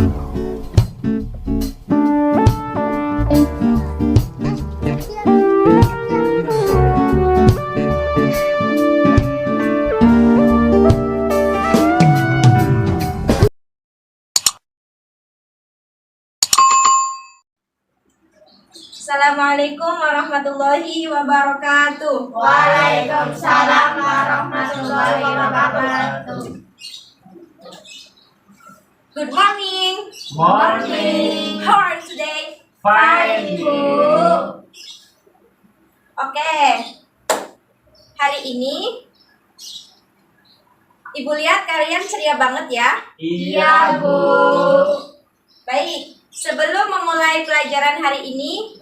Assalamualaikum warahmatullahi wabarakatuh. Waalaikumsalam warahmatullahi wabarakatuh. Good morning. Morning. How are you today? Fine, Bu. Oke. Hari ini Ibu lihat kalian ceria banget ya. Iya, Bu. Baik, sebelum memulai pelajaran hari ini,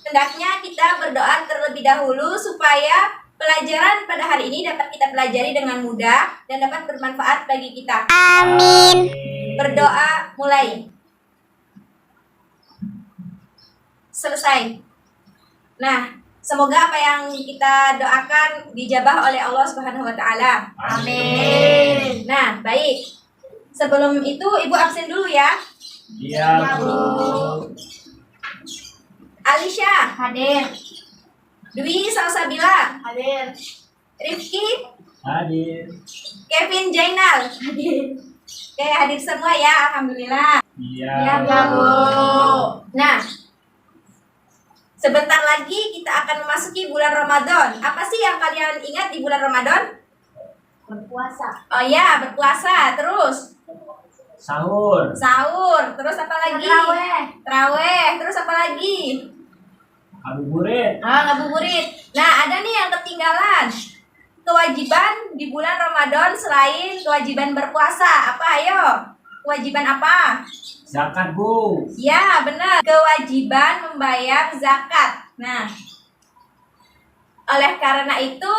hendaknya kita berdoa terlebih dahulu supaya pelajaran pada hari ini dapat kita pelajari dengan mudah dan dapat bermanfaat bagi kita. Amin. Berdoa mulai. Selesai. Nah, semoga apa yang kita doakan dijabah oleh Allah Subhanahu wa taala. Amin. Nah, baik. Sebelum itu Ibu absen dulu ya. Iya, Bu. Alisha, Hadir. Dwi Salsabila, Hadir. Rifki, Hadir. Kevin Jainal. Oke, hadir semua ya, alhamdulillah. Iya, Bu. Nah, sebentar lagi kita akan memasuki bulan Ramadan. Apa sih yang kalian ingat di bulan Ramadan? Berpuasa. Oh ya, berpuasa. Terus Sahur. sahur. Terus apa lagi? Traweh. Terus apa lagi? Ngabuburit. Ngabuburit. Nah, ada nih yang ketinggalan. Kewajiban di bulan Ramadan selain kewajiban berpuasa. Apa ayo? Kewajiban apa? Zakat, Bu. Ya, benar. Kewajiban membayar zakat. Nah, oleh karena itu,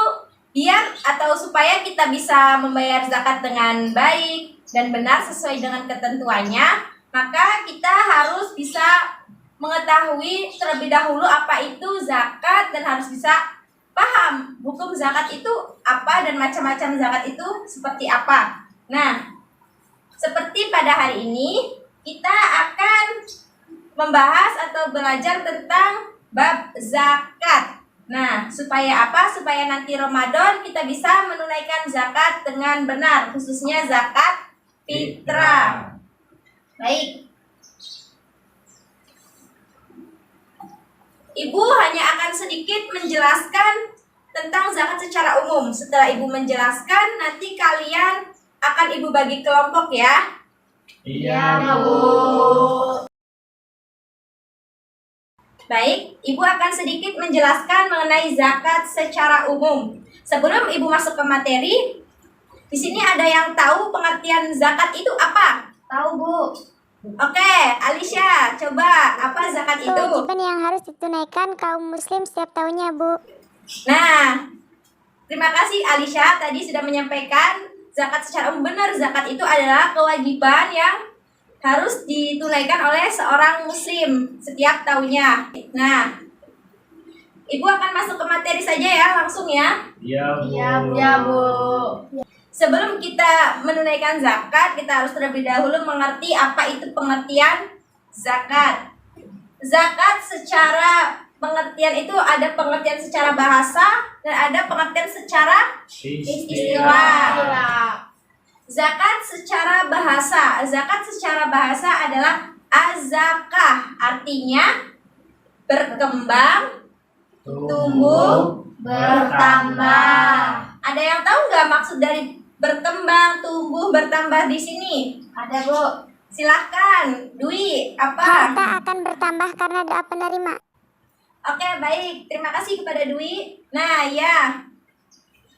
biar atau supaya kita bisa membayar zakat dengan baik dan benar sesuai dengan ketentuannya, maka kita harus bisa mengetahui terlebih dahulu apa itu zakat dan harus bisa paham hukum zakat itu apa dan macam-macam zakat itu seperti apa. Nah, seperti pada hari ini kita akan membahas atau belajar tentang bab zakat. Nah, supaya apa? Supaya nanti Ramadan kita bisa menunaikan zakat dengan benar, khususnya zakat fitrah. Baik. Ibu hanya akan sedikit menjelaskan tentang zakat secara umum. Setelah Ibu menjelaskan, nanti kalian akan Ibu bagi kelompok ya. Iya, Bu. Baik, Ibu akan sedikit menjelaskan mengenai zakat secara umum. Sebelum Ibu masuk ke materi, di sini ada yang tahu pengertian zakat itu apa? Tahu, Bu. Oke, Alisha, coba apa zakat itu? Kewajiban yang harus ditunaikan kaum muslim setiap tahunnya, Bu. Nah, terima kasih Alisha tadi sudah menyampaikan zakat secara umum. Benar, zakat itu adalah kewajiban yang harus ditunaikan oleh seorang muslim setiap tahunnya. Nah, Ibu akan masuk ke materi saja ya, langsung ya. Iya, Bu. Iya, Bu. Sebelum kita menunaikan zakat, kita harus terlebih dahulu mengerti apa itu pengertian zakat. Zakat secara pengertian itu ada pengertian secara bahasa dan ada pengertian secara istilah. Zakat secara bahasa adalah az-zakah, artinya berkembang, tumbuh, bertambah. Ada yang tahu nggak maksud dari berkembang, tumbuh, bertambah di sini? Ada, Bu. Silahkan, Dwi, apa? Harta akan bertambah karena doa penerima. Oke, baik. Terima kasih kepada Dwi. Nah, ya.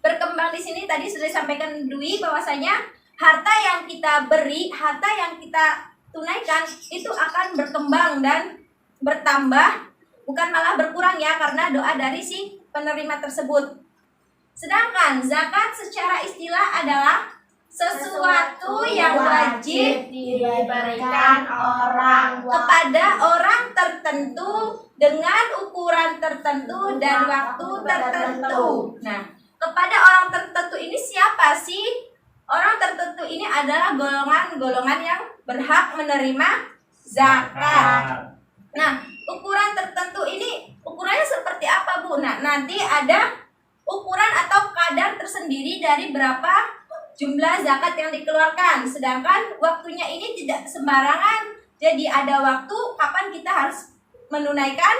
Berkembang di sini tadi sudah disampaikan Dwi bahwasanya harta yang kita beri, harta yang kita tunaikan itu akan berkembang dan bertambah, bukan malah berkurang ya, karena doa dari si penerima tersebut. Sedangkan zakat secara istilah adalah sesuatu yang wajib diberikan orang kepada orang tertentu dengan ukuran tertentu dan waktu tertentu. Nah, kepada orang tertentu ini siapa sih? Orang tertentu ini adalah golongan-golongan yang berhak menerima zakat. Nah, ukuran tertentu ini ukurannya seperti apa, Bu? Nah, nanti ada ukuran atau kadar tersendiri dari berapa jumlah zakat yang dikeluarkan. Sedangkan waktunya ini tidak sembarangan. Jadi ada waktu kapan kita harus menunaikan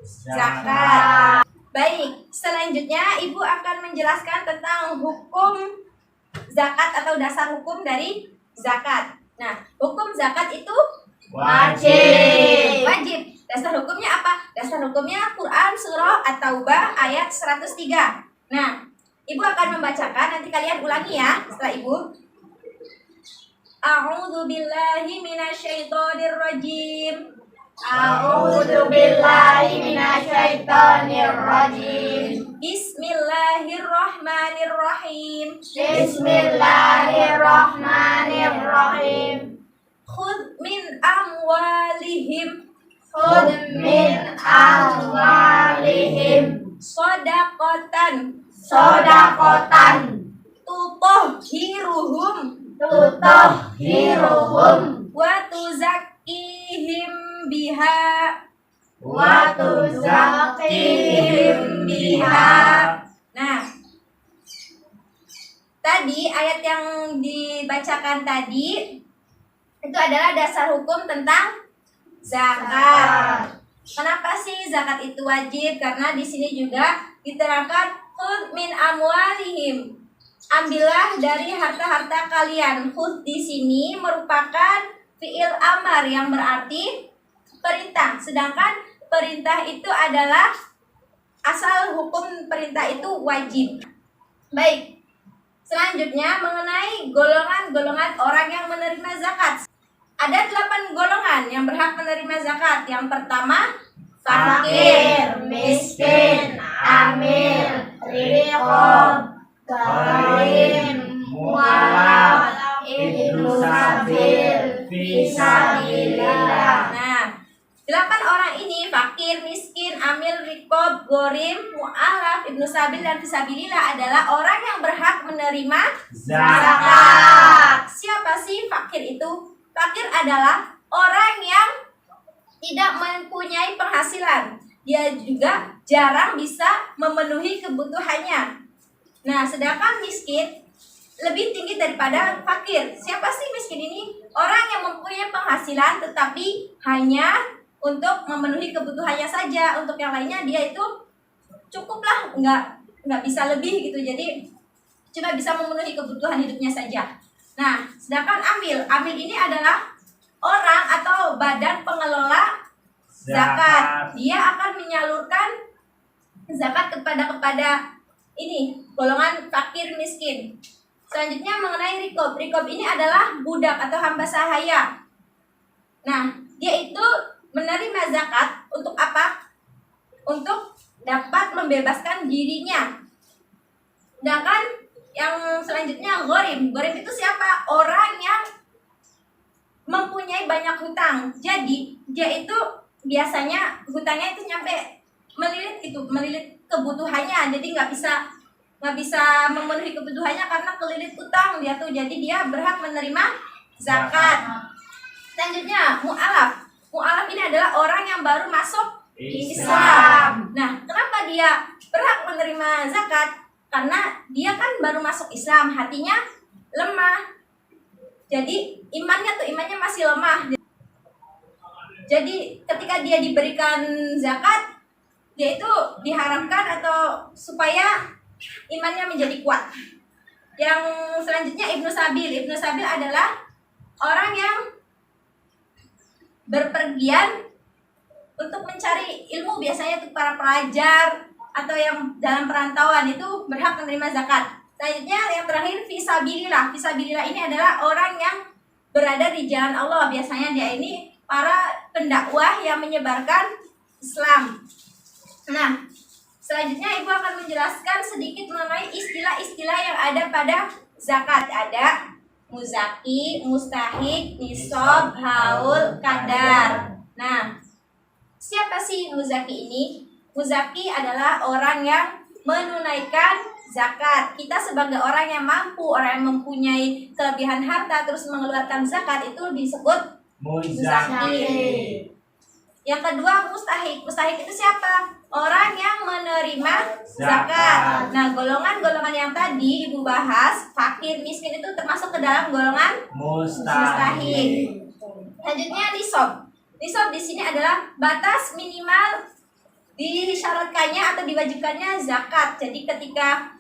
zakat. Baik, selanjutnya Ibu akan menjelaskan tentang hukum zakat atau dasar hukum dari zakat. Nah, hukum zakat itu Wajib. wajib. Dasar hukumnya apa? Dasar hukumnya Quran surah At-Taubah ayat 103. Nah, Ibu akan membacakan, nanti kalian ulangi ya setelah Ibu. A'udzu billahi minasyaitonir rajim. A'udzu billahi minasyaitonir rajim. Bismillahirrahmanirrahim. Bismillahirrahmanirrahim. Khudh min amwalihim Khudh min amwalihim shadaqatan shadaqatan tutahhiruhum tutahhiruhum wa tuzakkihim biha wa tuzakkihim biha. Nah, tadi ayat yang dibacakan tadi itu adalah dasar hukum tentang zakat. Kenapa sih zakat itu wajib? Karena di sini juga diterangkan khudh min amwalihim. Ambillah dari harta-harta kalian. Khudh di sini merupakan fi'il amar yang berarti perintah. Sedangkan perintah itu adalah asal hukum perintah itu wajib. Baik. Selanjutnya mengenai golongan-golongan orang yang menerima zakat. Ada 8 golongan yang berhak menerima zakat. Yang pertama, fakir, miskin, amil, riqab, gharim, mu'alaf, ibnu sabil, fisabilillah. Nah, 8 orang ini fakir, miskin, amil, riqab, gharim, mu'alaf, ibnu sabil dan fisabilillah adalah orang yang berhak menerima zakat. Siapa sih fakir itu? Fakir adalah orang yang tidak mempunyai penghasilan. Dia juga jarang bisa memenuhi kebutuhannya. Nah, sedangkan miskin lebih tinggi daripada fakir. Siapa sih miskin ini? Orang yang mempunyai penghasilan tetapi hanya untuk memenuhi kebutuhannya saja. Untuk yang lainnya dia itu cukuplah, nggak bisa lebih gitu. Jadi cuma bisa memenuhi kebutuhan hidupnya saja. Nah, sedangkan amil ini adalah orang atau badan pengelola zakat. Dia akan menyalurkan zakat kepada ini golongan fakir miskin. Selanjutnya mengenai rikob. Rikob ini adalah budak atau hamba sahaya. Nah, dia itu menerima zakat untuk apa? Untuk dapat membebaskan dirinya. Sedangkan yang selanjutnya gharim. Gharim itu siapa? Orang yang mempunyai banyak hutang. Jadi dia itu biasanya hutangnya itu nyampe melilit kebutuhannya. Jadi nggak bisa memenuhi kebutuhannya karena kelilit utang dia tuh. Jadi dia berhak menerima zakat. Selanjutnya mu'alaf. Mu'alaf ini adalah orang yang baru masuk Islam. Nah, kenapa dia berhak menerima zakat? Karena dia kan baru masuk Islam, hatinya lemah. Jadi imannya masih lemah. Jadi ketika dia diberikan zakat, dia itu diharapkan atau supaya imannya menjadi kuat. Yang selanjutnya Ibnu Sabil. Ibnu Sabil adalah orang yang berpergian untuk mencari ilmu, biasanya untuk para pelajar atau yang dalam perantauan itu berhak menerima zakat. Selanjutnya yang terakhir fisabilillah. Fisabilillah ini adalah orang yang berada di jalan Allah. Biasanya dia ini para pendakwah yang menyebarkan Islam. Nah, selanjutnya Ibu akan menjelaskan sedikit mengenai istilah-istilah yang ada pada zakat. Ada muzaki, mustahik, nisab, haul, kadar. Nah, siapa sih muzaki ini? Muzaki adalah orang yang menunaikan zakat. Kita sebagai orang yang mampu, orang yang mempunyai kelebihan harta terus mengeluarkan zakat itu disebut muzaki. Yang kedua mustahik. Mustahik itu siapa? Orang yang menerima zakat. Nah, golongan-golongan yang tadi Ibu bahas, fakir, miskin itu termasuk ke dalam golongan mustahik. Selanjutnya nisab. Nisab di sini adalah batas minimal disyaratkannya atau diwajibkannya zakat. Jadi ketika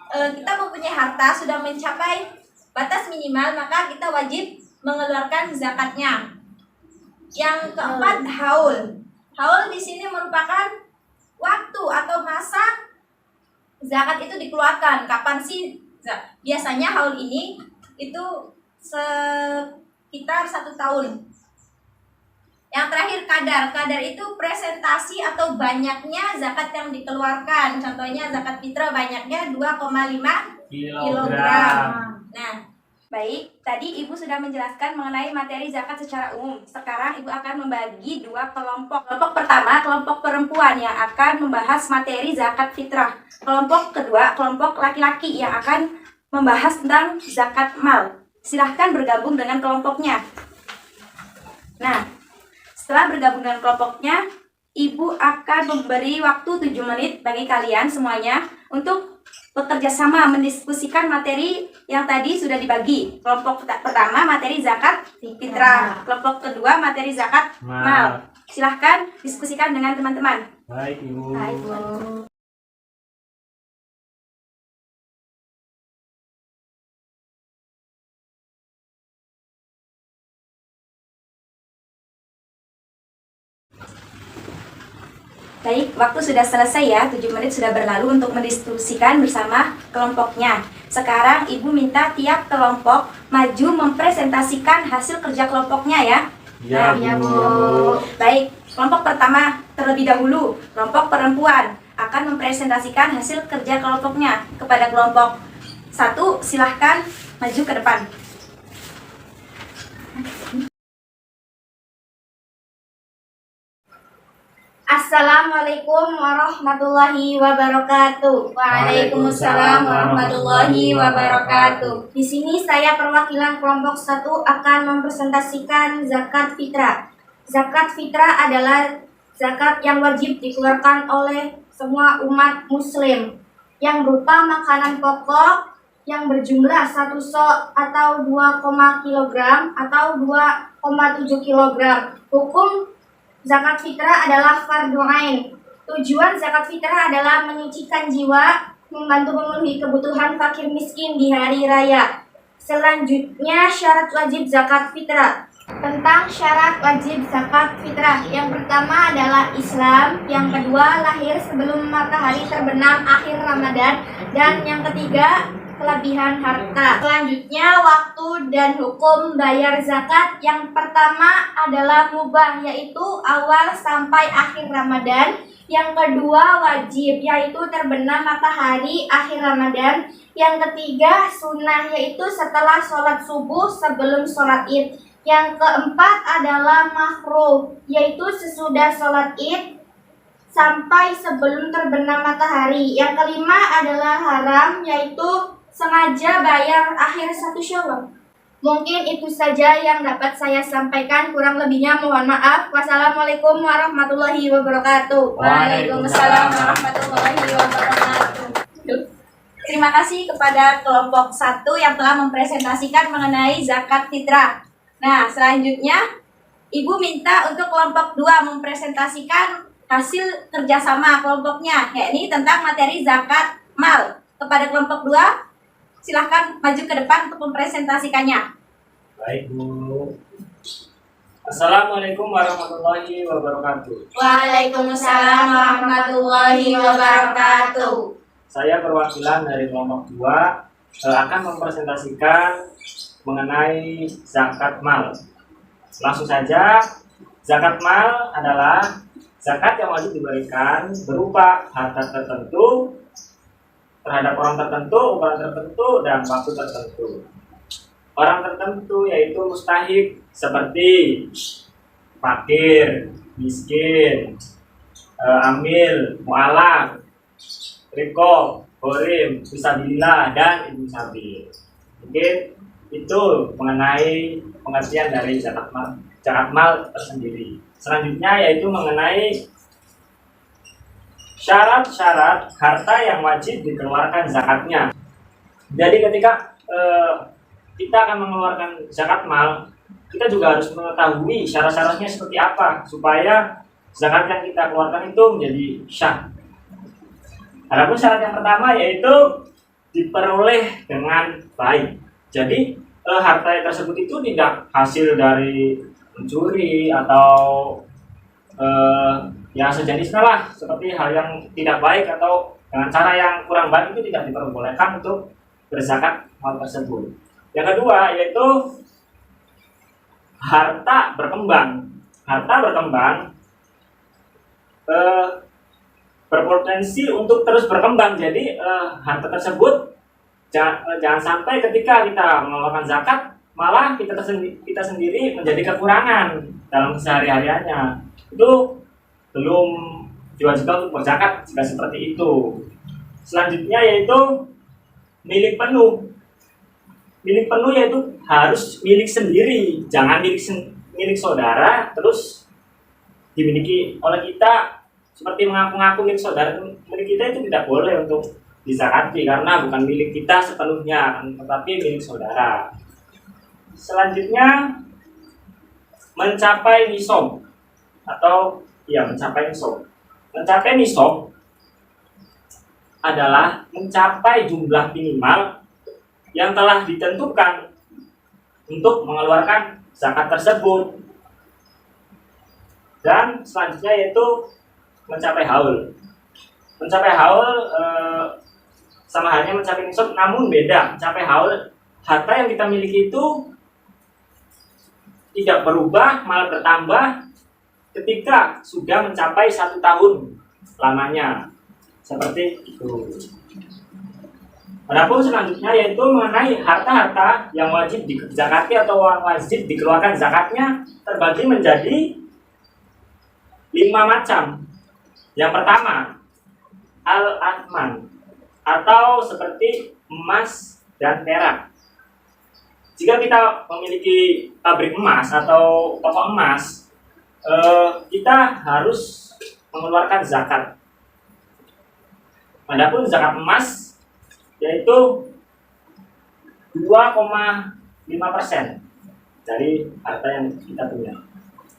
kita mempunyai harta sudah mencapai batas minimal, maka kita wajib mengeluarkan zakatnya. Yang keempat haul. Haul di sini merupakan waktu atau masa zakat itu dikeluarkan. Kapan sih? Biasanya haul ini itu sekitar 1 tahun. Yang terakhir kadar. Kadar itu presentasi atau banyaknya zakat yang dikeluarkan. Contohnya zakat fitrah banyaknya 2,5 kilogram. Nah, baik, tadi Ibu sudah menjelaskan mengenai materi zakat secara umum. Sekarang Ibu akan membagi 2 kelompok. Kelompok pertama, kelompok perempuan yang akan membahas materi zakat fitrah. Kelompok kedua, kelompok laki-laki yang akan membahas tentang zakat mal. Silahkan bergabung dengan kelompoknya. Nah, setelah bergabung dengan kelompoknya, Ibu akan memberi waktu 7 menit bagi kalian semuanya untuk bekerja sama mendiskusikan materi yang tadi sudah dibagi. Kelompok pertama materi zakat fitrah, kelompok kedua materi zakat mal. Silahkan diskusikan dengan teman-teman. Baik, Ibu. Baik, Bu. Baik, waktu sudah selesai ya, 7 menit sudah berlalu untuk mendiskusikan bersama kelompoknya. Sekarang Ibu minta tiap kelompok maju mempresentasikan hasil kerja kelompoknya ya. Ya, Bu. Baik, kelompok pertama terlebih dahulu, kelompok perempuan akan mempresentasikan hasil kerja kelompoknya. Kepada kelompok 1, silahkan maju ke depan. Assalamualaikum warahmatullahi wabarakatuh. Waalaikumsalam warahmatullahi wabarakatuh. Di sini saya perwakilan kelompok 1 akan mempresentasikan zakat fitrah. Zakat fitrah adalah zakat yang wajib dikeluarkan oleh semua umat muslim yang berupa makanan pokok yang berjumlah 1 sok atau 2, kilogram atau 2,7 kilogram. Hukum zakat fitrah adalah fardhu ain. Tujuan zakat fitrah adalah menyucikan jiwa, membantu memenuhi kebutuhan fakir miskin di hari raya. Selanjutnya syarat wajib zakat fitrah. Tentang syarat wajib zakat fitrah, yang pertama adalah Islam, yang kedua lahir sebelum matahari terbenam akhir Ramadan, dan yang ketiga kelebihan harta. Selanjutnya waktu dan hukum bayar zakat. Yang pertama adalah mubah, yaitu awal sampai akhir Ramadan. Yang kedua wajib, yaitu terbenam matahari akhir Ramadan. Yang ketiga sunnah, yaitu setelah sholat subuh sebelum sholat id. Yang keempat adalah makruh, yaitu sesudah sholat id sampai sebelum terbenam matahari. Yang kelima adalah haram, yaitu sengaja bayar akhir 1 Syawal. Mungkin itu saja yang dapat saya sampaikan, kurang lebihnya mohon maaf. Wassalamualaikum warahmatullahi wabarakatuh. Waalaikumsalam warahmatullahi wabarakatuh. Terima kasih kepada kelompok 1 yang telah mempresentasikan mengenai zakat fitrah. Nah, selanjutnya Ibu minta untuk kelompok 2 mempresentasikan hasil kerjasama kelompoknya, yakni tentang materi zakat mal. Kepada kelompok 2, silahkan maju ke depan untuk mempresentasikannya. Baik, Bu. Assalamualaikum warahmatullahi wabarakatuh. Waalaikumsalam warahmatullahi wabarakatuh. Saya perwakilan dari kelompok 2 akan mempresentasikan mengenai zakat mal. Langsung saja, zakat mal adalah zakat yang wajib diberikan berupa harta tertentu terhadap orang tertentu, ukuran tertentu, dan waktu tertentu. Orang tertentu yaitu mustahik seperti fakir, miskin, amil, mu'alaf, rikob, Horim, Fisabilillah, dan Ibnu Sabil. Mungkin itu mengenai pengertian dari zakat mal tersendiri. Selanjutnya yaitu mengenai syarat-syarat harta yang wajib dikeluarkan zakatnya. Jadi ketika kita akan mengeluarkan zakat mal, kita juga harus mengetahui syarat-syaratnya seperti apa supaya zakat yang kita keluarkan itu menjadi syah. Adapun syarat yang pertama yaitu diperoleh dengan baik. Jadi harta tersebut itu tidak hasil dari mencuri atau yang sejenisnya lah, seperti hal yang tidak baik atau dengan cara yang kurang baik, itu tidak diperbolehkan untuk berzakat hal tersebut. Yang kedua yaitu harta berkembang. Harta berkembang berpotensi untuk terus berkembang. Jadi harta tersebut jangan sampai ketika kita mengeluarkan zakat malah kita sendiri menjadi kekurangan dalam kesehari-hariannya. Itu belum diwajibkan untuk berzakat jika seperti itu. Selanjutnya yaitu milik penuh. Milik penuh yaitu harus milik sendiri, jangan milik saudara terus dimiliki oleh kita. Seperti mengaku-ngaku milik saudara, milik kita itu tidak boleh untuk dizakati karena bukan milik kita sepenuhnya, tetapi milik saudara. Selanjutnya mencapai nisab atau mencapai nisab. Mencapai nisab adalah mencapai jumlah minimal yang telah ditentukan untuk mengeluarkan zakat tersebut. Dan selanjutnya yaitu mencapai haul. Mencapai haul sama halnya mencapai nisab, namun beda. Mencapai haul, harta yang kita miliki itu tidak berubah, malah bertambah ketika sudah mencapai 1 tahun lamanya. Seperti itu. Adapun selanjutnya yaitu mengenai harta-harta yang wajib dizakati atau wajib dikeluarkan zakatnya terbagi menjadi 5 macam. Yang pertama, al-athman atau seperti emas dan perak. Jika kita memiliki pabrik emas atau toko emas, kita harus mengeluarkan zakat. Adapun zakat emas yaitu 2,5% dari harta yang kita punya.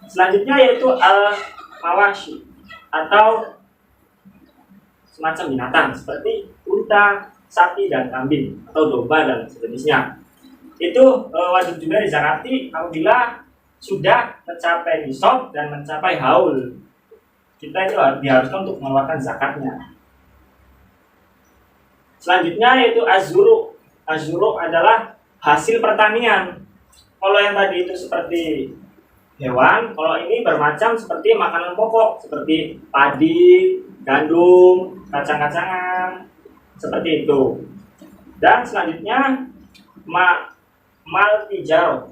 Selanjutnya yaitu al-mawashi atau semacam binatang seperti unta, sapi, dan kambing atau domba dan sejenisnya. Itu wajib juga dizakati apabila sudah mencapai nisab dan mencapai haul. Kita itu diharuskan untuk mengeluarkan zakatnya. Selanjutnya yaitu azuru. Azuru adalah hasil pertanian. Kalau yang tadi itu seperti hewan, kalau ini bermacam seperti makanan pokok seperti padi, gandum, kacang-kacangan, seperti itu. Dan selanjutnya mal tijarah,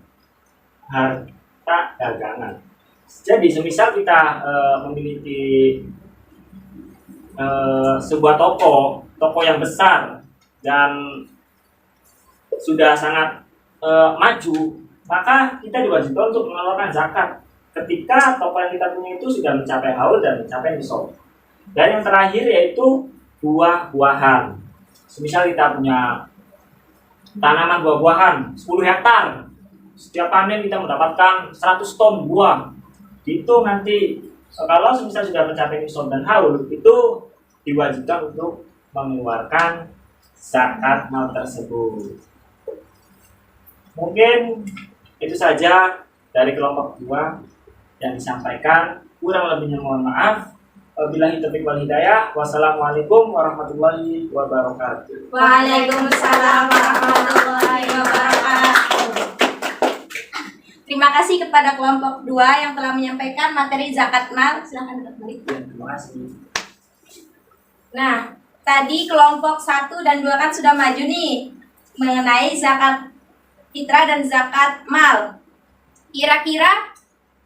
harta dagangan. Jadi semisal kita memiliki sebuah toko yang besar dan sudah sangat maju, maka kita diwajibkan untuk mengeluarkan zakat ketika toko yang kita punya itu sudah mencapai haul dan mencapai nisab. Dan yang terakhir yaitu buah-buahan. Semisal kita punya tanaman buah-buahan 10 hektar, setiap panen kita mendapatkan 100 ton buah. Itu nanti kalau semisal sudah mencapai nisab dan haul, itu diwajibkan untuk mengeluarkan zakat mal tersebut. Mungkin itu saja dari kelompok 2 yang disampaikan. Kurang lebihnya mohon maaf. Wabillahi taufiq wal hidayah. Wassalamualaikum warahmatullahi wabarakatuh. Waalaikumsalam warahmatullahi wabarakatuh. Terima kasih kepada kelompok 2 yang telah menyampaikan materi zakat mal. Silakan kembali. Terima kasih. Nah, tadi kelompok 1 dan 2 kan sudah maju nih mengenai zakat fitrah dan zakat mal. Kira-kira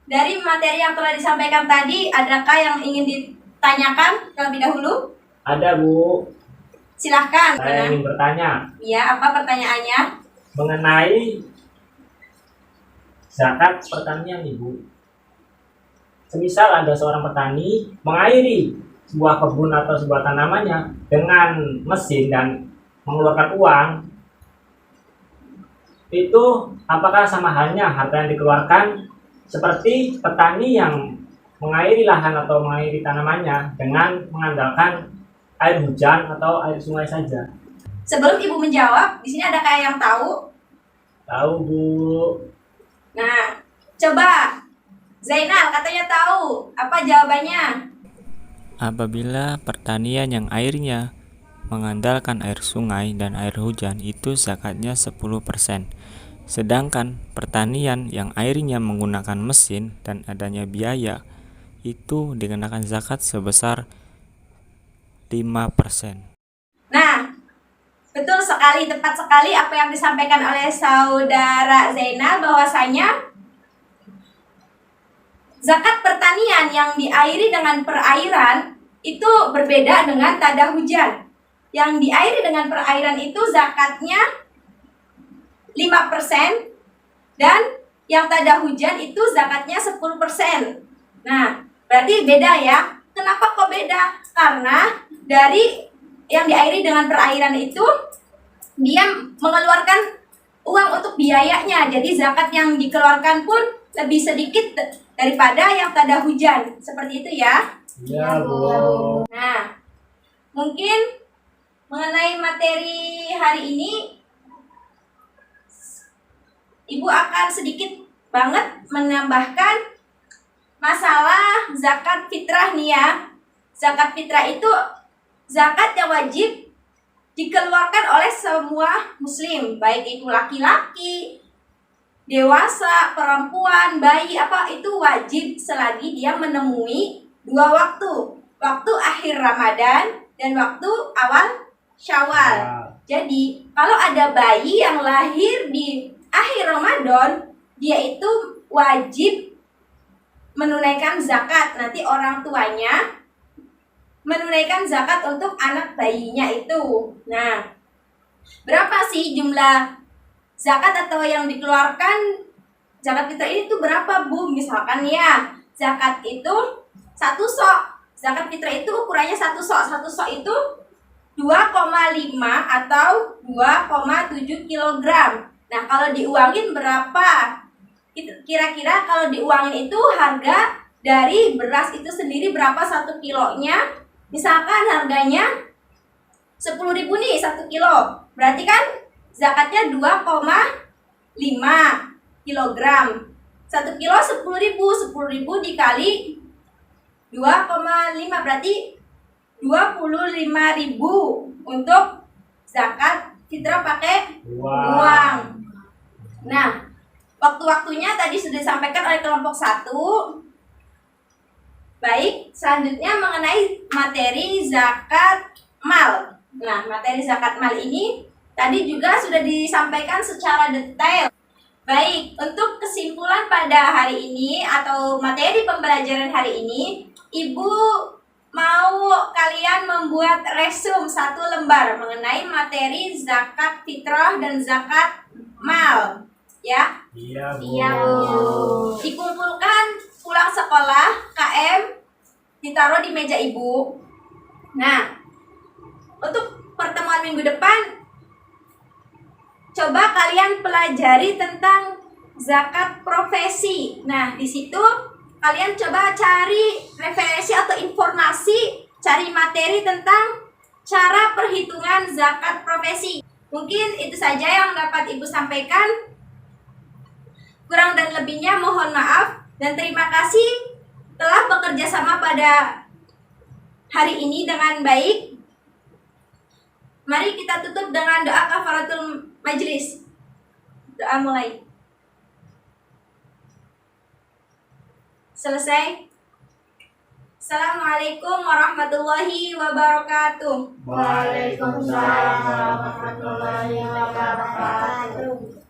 dari materi yang telah disampaikan tadi, adakah yang ingin ditanyakan terlebih dahulu? Ada, Bu. Silahkan. Saya ingin bertanya Ya, apa pertanyaannya? mengenai zakat pertanian, Ibu. Semisal ada seorang petani mengairi sebuah kebun atau sebuah tanamannya dengan mesin dan mengeluarkan uang, itu apakah sama halnya harta yang dikeluarkan seperti petani yang mengairi lahan atau mengairi tanamannya dengan mengandalkan air hujan atau air sungai saja? Sebelum Ibu menjawab, di sini ada kayak yang tahu? Tahu, Bu. Nah, coba Zainal katanya tahu. Apa jawabannya? Apabila pertanian yang airnya mengandalkan air sungai dan air hujan itu zakatnya 10%. Sedangkan pertanian yang airnya menggunakan mesin dan adanya biaya itu dikenakan zakat sebesar 5%. Nah, betul sekali, tepat sekali apa yang disampaikan oleh saudara Zainal, bahwasanya zakat pertanian yang diairi dengan perairan itu berbeda dengan tada hujan. Yang diairi dengan perairan itu zakatnya 5% dan yang tada hujan itu zakatnya 10%. Nah, berarti beda ya. Kenapa kok beda? Karena dari yang diairi dengan perairan itu dia mengeluarkan uang untuk biayanya. Jadi zakat yang dikeluarkan pun lebih sedikit daripada yang tada hujan. Seperti itu ya. Iya, Bu. Nah, mungkin mengenai materi hari ini Ibu akan sedikit banget menambahkan masalah zakat fitrah nih ya. Zakat fitrah itu zakat yang wajib dikeluarkan oleh semua muslim, baik itu laki-laki, dewasa, perempuan, bayi, apa itu wajib selagi dia menemui 2 waktu. Waktu akhir Ramadan dan waktu awal Syawal. Jadi, kalau ada bayi yang lahir di akhir Ramadan, dia itu wajib menunaikan zakat. Nanti orang tuanya menunaikan zakat untuk anak bayinya itu. Nah, berapa sih jumlah zakat atau yang dikeluarkan zakat fitrah ini tuh berapa, Bu? Misalkan ya, zakat itu 1 sok. Zakat fitrah itu ukurannya 1 sok. 1 sok itu 2,5 atau 2,7 kilogram. Nah, kalau diuangin berapa? Kira-kira kalau diuangin itu harga dari beras itu sendiri berapa 1 kilonya? Misalkan harganya 10.000 nih 1 kilo. Berarti kan zakatnya 2,5 kilogram. 1 kilo 10.000. 10.000 dikali 2,5 berarti 25.000 untuk zakat fitrah pakai uang. Nah, waktu-waktunya tadi sudah disampaikan oleh kelompok 1. Baik, selanjutnya mengenai materi zakat mal. Nah, materi zakat mal ini tadi juga sudah disampaikan secara detail. Baik, untuk kesimpulan pada hari ini atau materi pembelajaran hari ini, Ibu mau kalian membuat resume 1 lembar mengenai materi zakat fitrah dan zakat mal. Ya? Iya, Bu. Iya, Bu. Dikumpulkan pulang sekolah, KM, ditaruh di meja Ibu. Nah, untuk pertemuan minggu depan, coba kalian pelajari tentang zakat profesi. Nah, di situ kalian coba cari referensi atau informasi, cari materi tentang cara perhitungan zakat profesi. Mungkin itu saja yang dapat Ibu sampaikan. Kurang dan lebihnya mohon maaf dan terima kasih telah bekerja sama pada hari ini dengan baik. Mari kita tutup dengan doa kafaratul majlis. Doa mulai. Selesai. Assalamualaikum warahmatullahi wabarakatuh. Waalaikumsalam warahmatullahi wabarakatuh.